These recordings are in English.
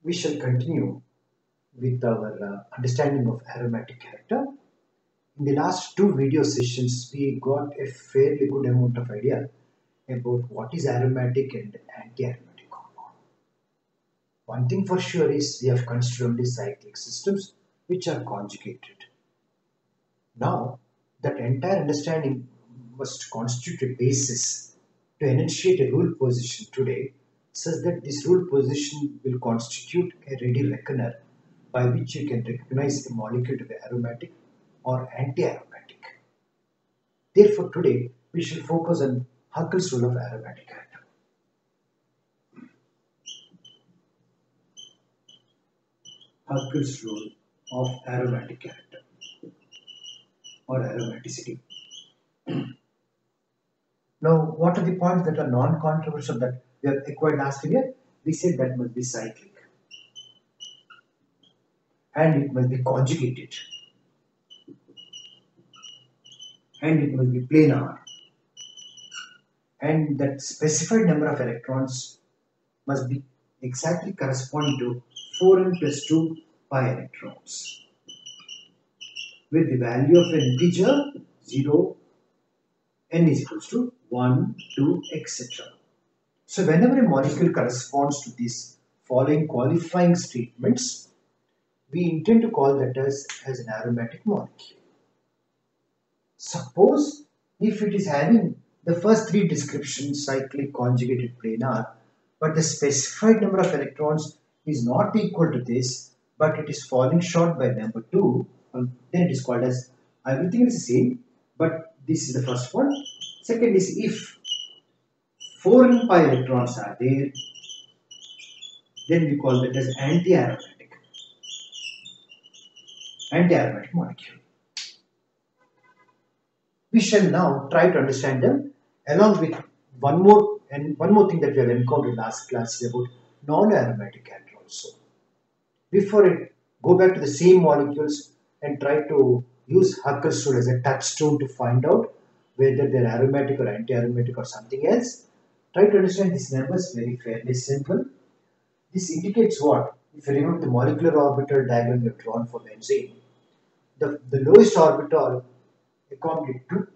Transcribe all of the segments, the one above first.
we shall continue with our understanding of aromatic character. In the last two video sessions, we got a fairly good amount of idea about what is aromatic and anti-aromatic compound. One thing for sure is we have considered only cyclic systems which are conjugated. Now, that entire understanding must constitute a basis to enunciate a rule position today, such that this rule position will constitute a ready reckoner by which you can recognize a molecule to be aromatic or anti-aromatic. Therefore, today we shall focus on Huckel's rule of aromatic character. Huckel's rule of aromatic character or aromaticity. Now, what are the points that are non-controversial that we have acquired last year? We said that must be cyclic and it must be conjugated and it must be planar and that specified number of electrons must be exactly corresponding to 4n plus 2 pi electrons with the value of an integer 0, n is equals to 1, 2, etc. So whenever a molecule corresponds to these following qualifying statements, we intend to call that as an aromatic molecule. Suppose if it is having the first three descriptions, cyclic, conjugated, planar, but the specified number of electrons is not equal to this, but it is falling short by number 2, then it is called as, everything is the same, but this is the first one. Second is if 4n pi electrons are there, then we call that as anti-aromatic molecule. We shall now try to understand them along with one more thing that we have encountered last class is about non-aromatic character also. Before it, go back to the same molecules and try to use Huckel's rule as a touchstone to find out whether they are aromatic or anti-aromatic or something else. Try to understand these numbers, very fairly simple. This indicates what? If you remember the molecular orbital diagram we have drawn for benzene, the lowest orbital accommodates 2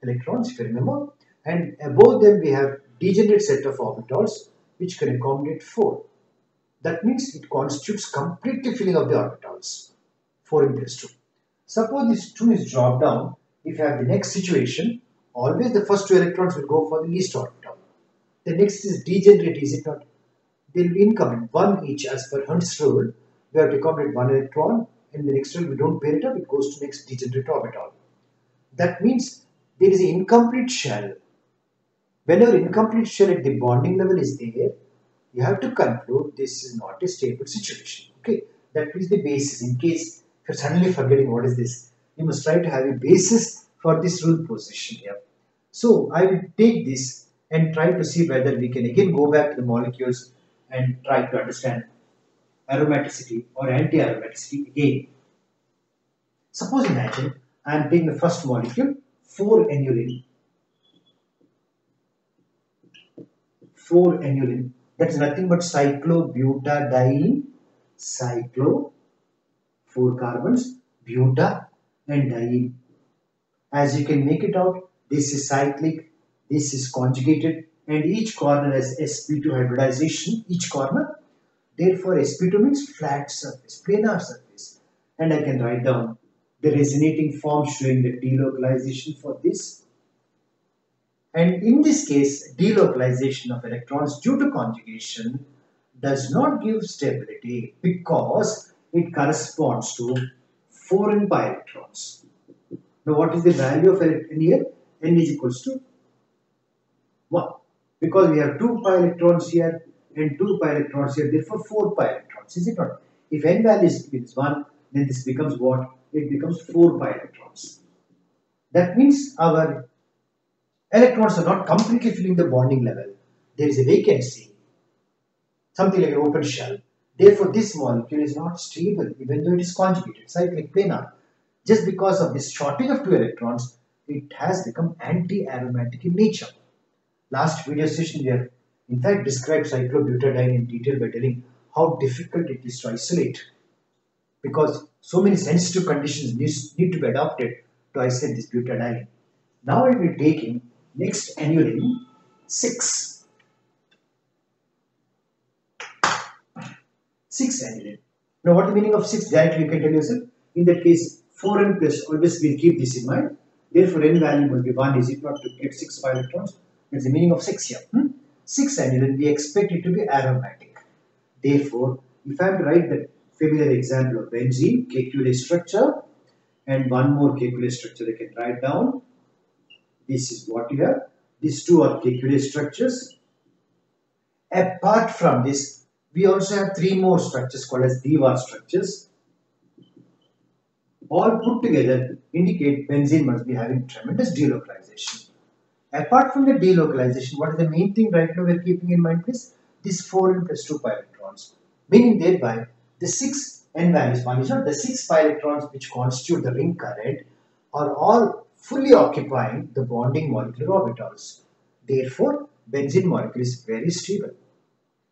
electrons, if you remember, and above them we have degenerate set of orbitals which can accommodate 4. That means it constitutes completely filling of the orbitals, 4n plus 2. Suppose this 2 is dropped down, if you have the next situation, always the first 2 electrons will go for the least orbital. The next is degenerate, is it not? They will be incoming, 1 each as per Hund's rule. We have to accommodate 1 electron, and the next one we don't pair it up, it goes to next degenerate orbital. That means there is an incomplete shell. Whenever incomplete shell at the bonding level is there, you have to conclude this is not a stable situation. Okay, that is the basis. In case if you're suddenly forgetting what is this, you must try to have a basis for this rule position here. So I will take this and try to see whether we can again go back to the molecules and try to understand aromaticity or anti-aromaticity again. Suppose imagine I am taking the first molecule 4-enulin. 4-enulin, that is nothing but cyclobutadiene, 4 carbons, buta and diene. As you can make it out, this is cyclic, this is conjugated, and each corner has sp2 hybridization, each corner. Therefore, sp2 means flat surface, planar surface. And I can write down the resonating form showing the delocalization for this. And in this case, delocalization of electrons due to conjugation does not give stability because it corresponds to 4n pi electrons. Now, what is the value of n here? N is equals to 1 because we have 2 pi electrons here and 2 pi electrons here, therefore 4 pi electrons, is it not? If n value is 1, then this becomes what? It becomes 4 pi electrons. That means our electrons are not completely filling the bonding level. There is a vacancy, something like an open shell. Therefore, this molecule is not stable even though it is conjugated, cyclic, planar. Just because of this shortage of 2 electrons, it has become anti-aromatic in nature. Last video session we have in fact described cyclobutadiene in detail by telling how difficult it is to isolate, because so many sensitive conditions need to be adopted to isolate this butadiene. Now I will be taking next aniline 6. 6 aniline. Now what is the meaning of 6? Directly you can tell yourself. In that case 4n plus, always we'll keep this in mind. Therefore n value will be 1, is it not, to get 6 pi electrons? That's the meaning of 6 here. 6 aniline, we expect it to be aromatic. Therefore, if I have to write the familiar example of benzene, KQLA structure, and one more KQLA structure I can write down. This is what you have. These two are KQLA structures. Apart from this, we also have 3 more structures called as Dewar structures. All put together indicate benzene must be having tremendous delocalization. Apart from the delocalization, what is the main thing right now we are keeping in mind is this 4n plus 2 pi electrons. Meaning thereby the 6 n values, one is not the 6 pi electrons which constitute the ring current are all fully occupying the bonding molecular orbitals. Therefore, benzene molecule is very stable.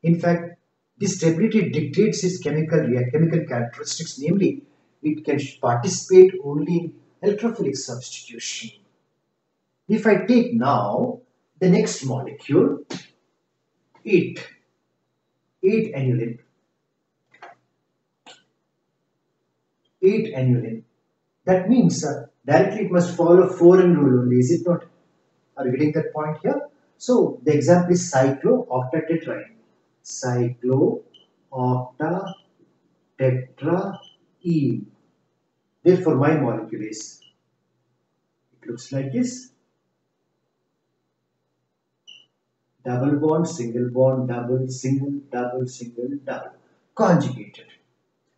In fact, this stability dictates its chemical characteristics, namely, it can participate only in electrophilic substitution. If I take now the next molecule, 8 aniline. 8 aniline. That means directly it must follow 4n rule only, is it not? Are you getting that point here? So the example is cyclooctatetraene. Cyclooctatetraene. Therefore, my molecule is, it looks like this. Double bond, single bond, double, single, double, single, double. Conjugated.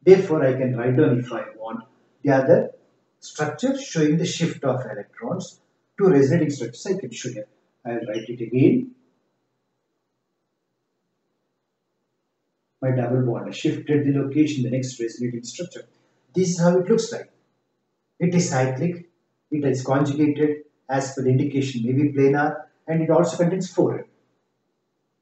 Therefore, I can write down, if I want, the other structure showing the shift of electrons to resonating structures. I can show you. I will write it again. My double bond, I shifted the location, the next resonating structure. This is how it looks like. It is cyclic, it is conjugated as per the indication, maybe planar, and it also contains 4n.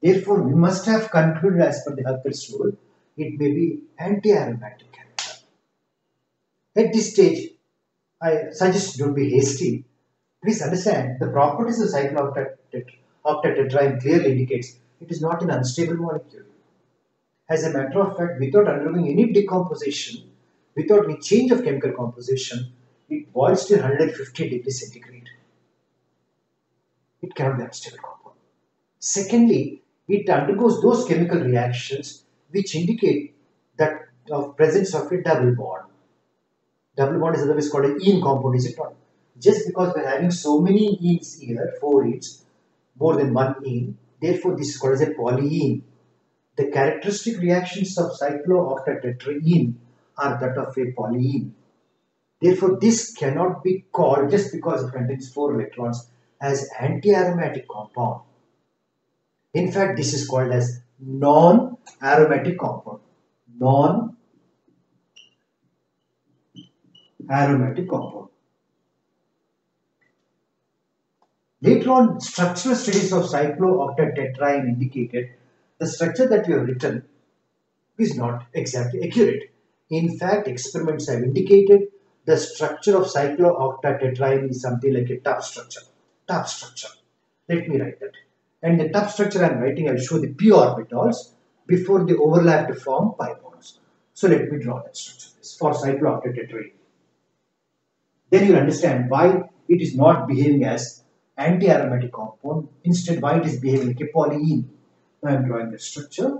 Therefore, we must have concluded as per the Huckel's rule, it may be anti-aromatic character. At this stage, I suggest don't be hasty. Please understand the properties of cyclooctatetraene clearly indicates it is not an unstable molecule. As a matter of fact, without undergoing any decomposition, without any change of chemical composition, it boils to 150 degrees centigrade. It cannot be unstable compound. Secondly, it undergoes those chemical reactions which indicate that of presence of a double bond. Double bond is otherwise called an ene compound, is it not? Just because we are having so many enes here, 4 enes, more than one ene, therefore this is called as a polyene. The characteristic reactions of cyclooctatetraene are that of a polyene. Therefore, this cannot be called, just because it contains 4 electrons, as anti-aromatic compound. In fact, this is called as non-aromatic compound. Non-aromatic compound. Later on, structural studies of cyclooctatetraene indicated the structure that we have written is not exactly accurate. In fact, experiments have indicated the structure of cyclooctatetraene is something like a top structure. Top structure. Let me write that. And the top structure I am writing, I will show the p orbitals before they overlap to form pi bonds. So let me draw that structure for cyclooctatetraene. Then you will understand why it is not behaving as anti-aromatic compound. Instead, why it is behaving like a polyene. Now I am drawing the structure.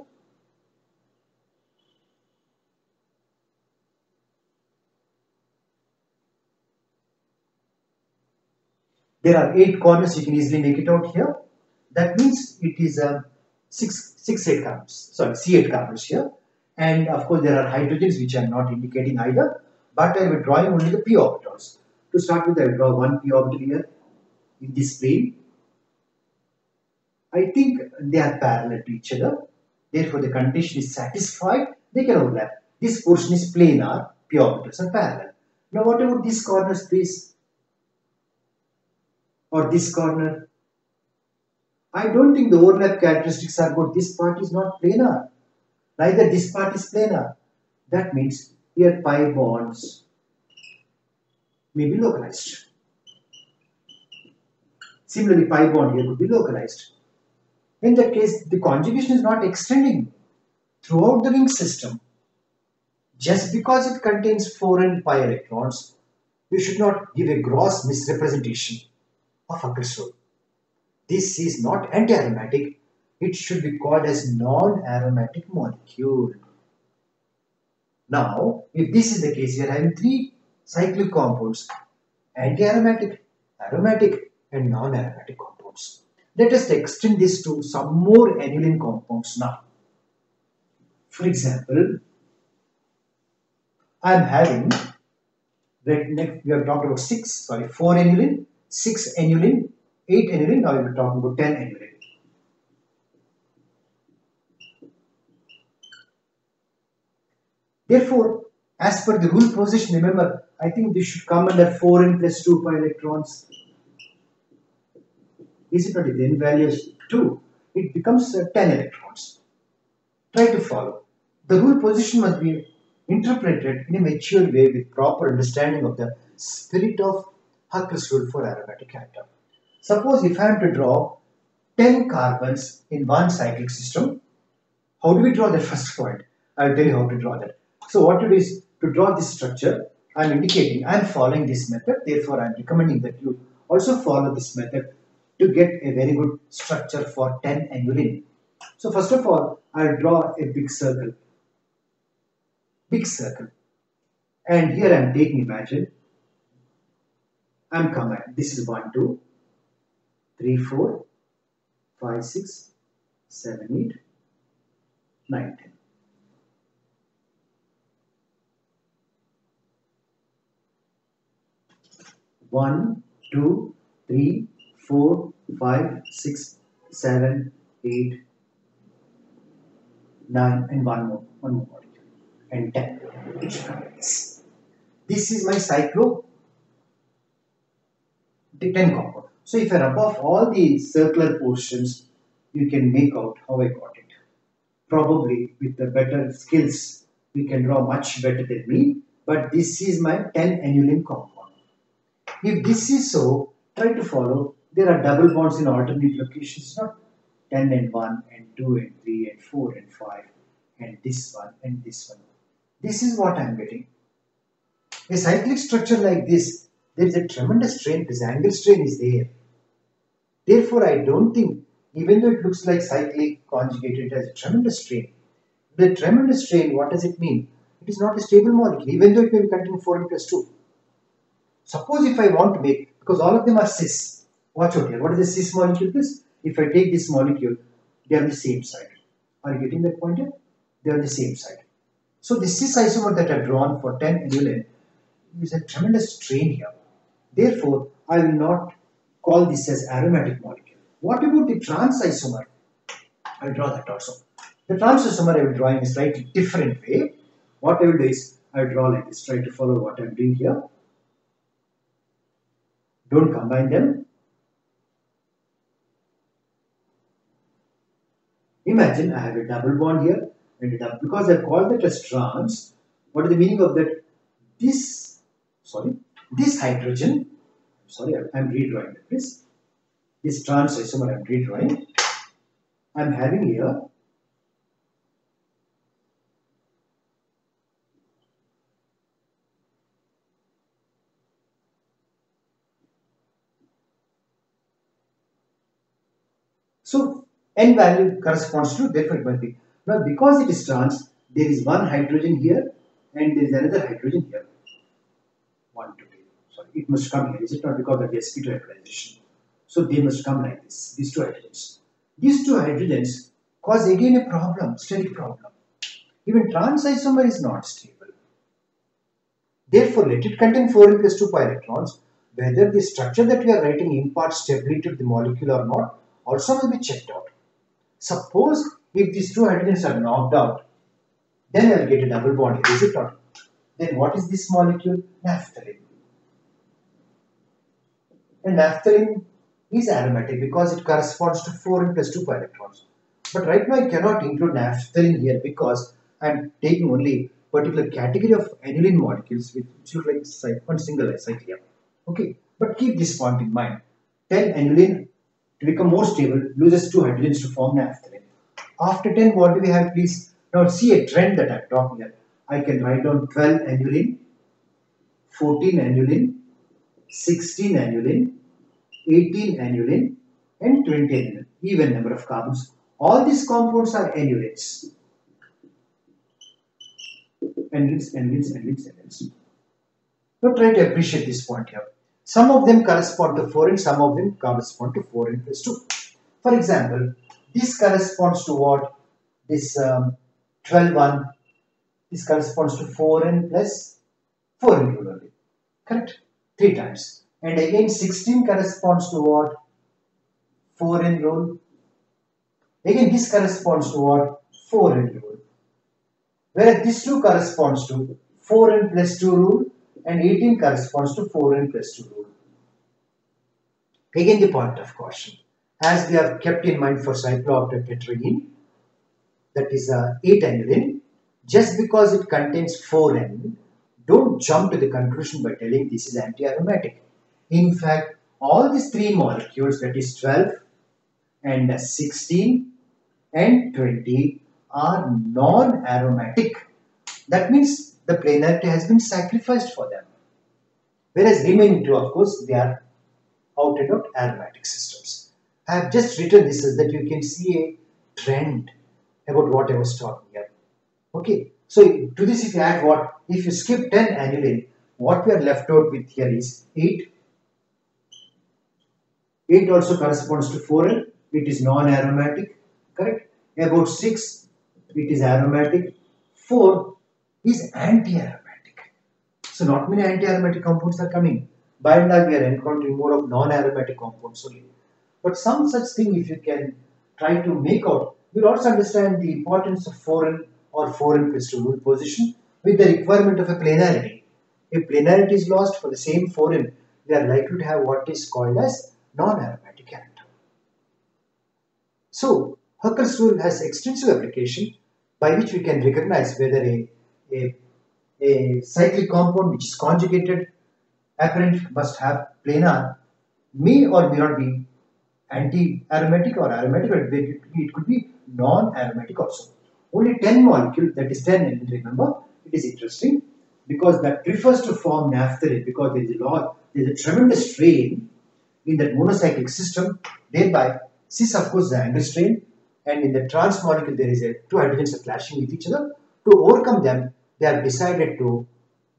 There are 8 corners, you can easily make it out here. That means it is a 6 8 carbons, sorry, C8 carbons here. And of course there are hydrogens which I am not indicating either, but I will be drawing only the p orbitals. To start with, I will draw one p orbital here in this plane. I think they are parallel to each other. Therefore, the condition is satisfied, they can overlap. This portion is planar, p orbitals are parallel. Now what about these corners, please? Or this corner? I don't think the overlap characteristics are good. This part is not planar. Neither this part is planar. That means here pi bonds may be localized. Similarly, pi bond here could be localized. In that case, the conjugation is not extending throughout the ring system. Just because it contains 4 and pi electrons, we should not give a gross misrepresentation of Hooke's rule. This is not anti-aromatic. It should be called as non-aromatic molecule. Now, if this is the case, we are having 3 cyclic compounds: anti-aromatic, aromatic, and non-aromatic compounds. Let us extend this to some more aniline compounds now. For example, I am having, next we have talked about 4 aniline, 6 aniline, 8 aniline, now we will be talking about 10 aniline. Therefore, as per the rule position, remember, I think this should come under 4n plus 2 pi electrons. Is it not? The n value is 2. It becomes 10 electrons. Try to follow. The rule position must be interpreted in a mature way with proper understanding of the spirit of Hooke's rule for aromatic atom. Suppose if I am to draw 10 carbons in one cyclic system, how do we draw that first point? I will tell you how to draw that. So what you do is, to draw this structure, I am indicating I am following this method. Therefore, I am recommending that you also follow this method to get a very good structure for 10 aniline. So first of all, I will draw a big circle. Big circle. And here I am taking, imagine, I am coming. This is 1, 2, 3, 4, 5, 6, 7, 8, 9, 10. 1, 2, 3, 4, 5, 6, 7, 8, 9, and one more molecule, and 10. This is my cyclo 10 compound. So if I rub off all the circular portions, you can make out how I got it. Probably with the better skills, we can draw much better than me, but this is my 10 aniline compound. If this is so, try to follow. There are double bonds in alternate locations, not 10 and 1 and 2 and 3 and 4 and 5 and this one and this one. This is what I am getting. A cyclic structure like this, there is a tremendous strain, this angle strain is there. Therefore, I don't think, even though it looks like cyclic conjugated, it has a tremendous strain. The tremendous strain, what does it mean? It is not a stable molecule, even though it may contain 4n plus 2. Suppose if I want to make, because all of them are cis, watch out here, what is the cis molecule is? If I take this molecule, they are on the same side. Are you getting that point here? They are on the same side. So this cis isomer that I have drawn for 10 aniline is a tremendous strain here. Therefore, I will not call this as aromatic molecule. What about the trans isomer? I will draw that also. The trans isomer I will draw in a slightly different way. What I will do is, I will draw like this, try to follow what I am doing here. Don't combine them. Imagine I have a double bond here and a double, because I have called that as trans. What is the meaning of that? This hydrogen, I am redrawing this. This trans isomer I am redrawing. I am having here so n value corresponds to, therefore it must be. Now because it is trans, there is one hydrogen here and there is another hydrogen here. 1, 2, 3. Sorry, it must come here. Is it not because of the sp2 hybridization? So they must come like this, these two hydrogens. These two hydrogens cause again a problem, steric problem. Even trans isomer is not stable. Therefore, let it contain 4n plus 2 pi electrons. Whether the structure that we are writing imparts stability to the molecule or not also must be checked out. Suppose if these two hydrogens are knocked out, then I will get a double bond here, is it not? Then what is this molecule? Naphthalene. And naphthalene is aromatic because it corresponds to 4n plus 2 pi electrons. But right now I cannot include naphthalene here because I am taking only particular category of aniline molecules which look like one single cyclium. Okay, but keep this point in mind. 10 aniline to become more stable loses 2 hydrogens to form naphthalene. After 10, what do we have, please? Now see a trend that I am talking here. I can write down 12 aniline, 14 aniline, 16 aniline, 18 aniline, and 20 aniline. Even number of carbons. All these compounds are anilines. Anilines. Now try to appreciate this point here. Some of them correspond to 4 and some of them correspond to 4n plus 2. For example, this corresponds to what? This 12 this corresponds to 4n plus 4n only. Correct? 3 times. And again 16 corresponds to what? 4n rule. Again this corresponds to what? 4n rule. Whereas this 2 corresponds to 4n plus 2 rule and 18 corresponds to 4n plus 2 rule. Again the point of caution. As we have kept in mind for cyclooctet tetraene, that is 8 aniline, just because it contains 4n, don't jump to the conclusion by telling this is anti-aromatic. In fact, all these 3 molecules, that is 12 and 16 and 20, are non-aromatic. That means the planarity has been sacrificed for them. Whereas remaining 2, of course, they are out and out aromatic systems. I have just written this so that you can see a trend about what I was talking here. Okay, so to this if you add what? If you skip 10 aniline, what we are left out with here is 8. 8 also corresponds to 4n, it is non-aromatic, correct? About 6, it is aromatic. 4 is anti-aromatic. So not many anti-aromatic compounds are coming. By and large, we are encountering more of non-aromatic compounds only. But some such thing, if you can try to make out, you'll also understand the importance of 4n or 4n plus 2 rule position with the requirement of a planarity. If planarity is lost for the same 4n, we are likely to have what is called as non-aromatic character. So, Huckel's rule has extensive application by which we can recognize whether a cyclic compound which is conjugated apparent must have planar, may or may not be anti-aromatic or aromatic, or it could be non-aromatic also. Only 10 molecule, that is 10, and remember, it is interesting because that prefers to form naphthalene because there is a tremendous strain in that monocyclic system, thereby cis of course is the angle strain, and in the trans molecule there is 2 hydrogens are clashing with each other. To overcome them, they have decided to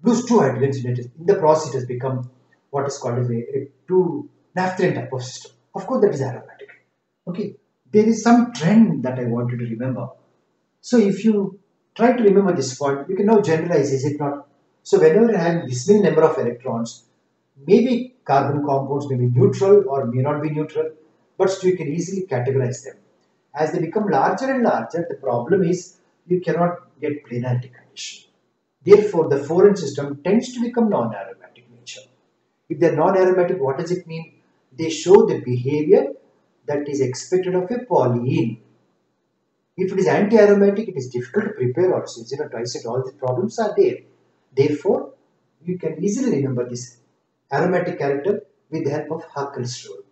lose 2 hydrogens in it. In the process, it has become what is called as a 2 naphthalene type of system. Of course, that is aromatic. Okay, there is some trend that I want you to remember. So, if you try to remember this point, you can now generalize, is it not? So, whenever you have this many number of electrons, maybe carbon compounds may be neutral or may not be neutral, but still you can easily categorize them. As they become larger and larger, the problem is you cannot get planarity condition. Therefore, the 4n system tends to become non-aromatic nature. If they are non-aromatic, what does it mean? They show the behavior that is expected of a polyene. If it is anti-aromatic, it is difficult to prepare also. I said all these problems are there. Therefore, you can easily remember this aromatic character with the help of Huckel's rule.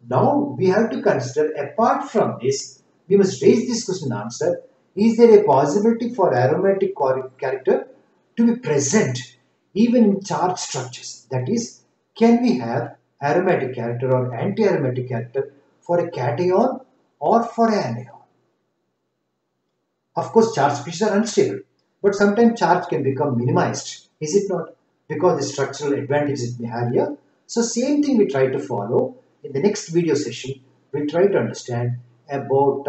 Now, we have to consider, apart from this, we must raise this question and answer, is there a possibility for aromatic character to be present even in charged structures? That is, can we have aromatic character or anti-aromatic character for a cation or for an anion? Of course, charged species are unstable, but sometimes charge can become minimized, is it not? Because the structural advantages we have here. So, same thing we try to follow. In the next video session, we'll try to understand about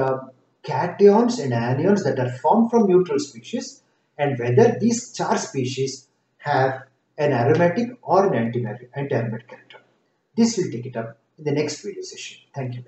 cations and anions that are formed from neutral species and whether these charged species have an aromatic or an anti-aromatic character. This will take it up in the next video session. Thank you.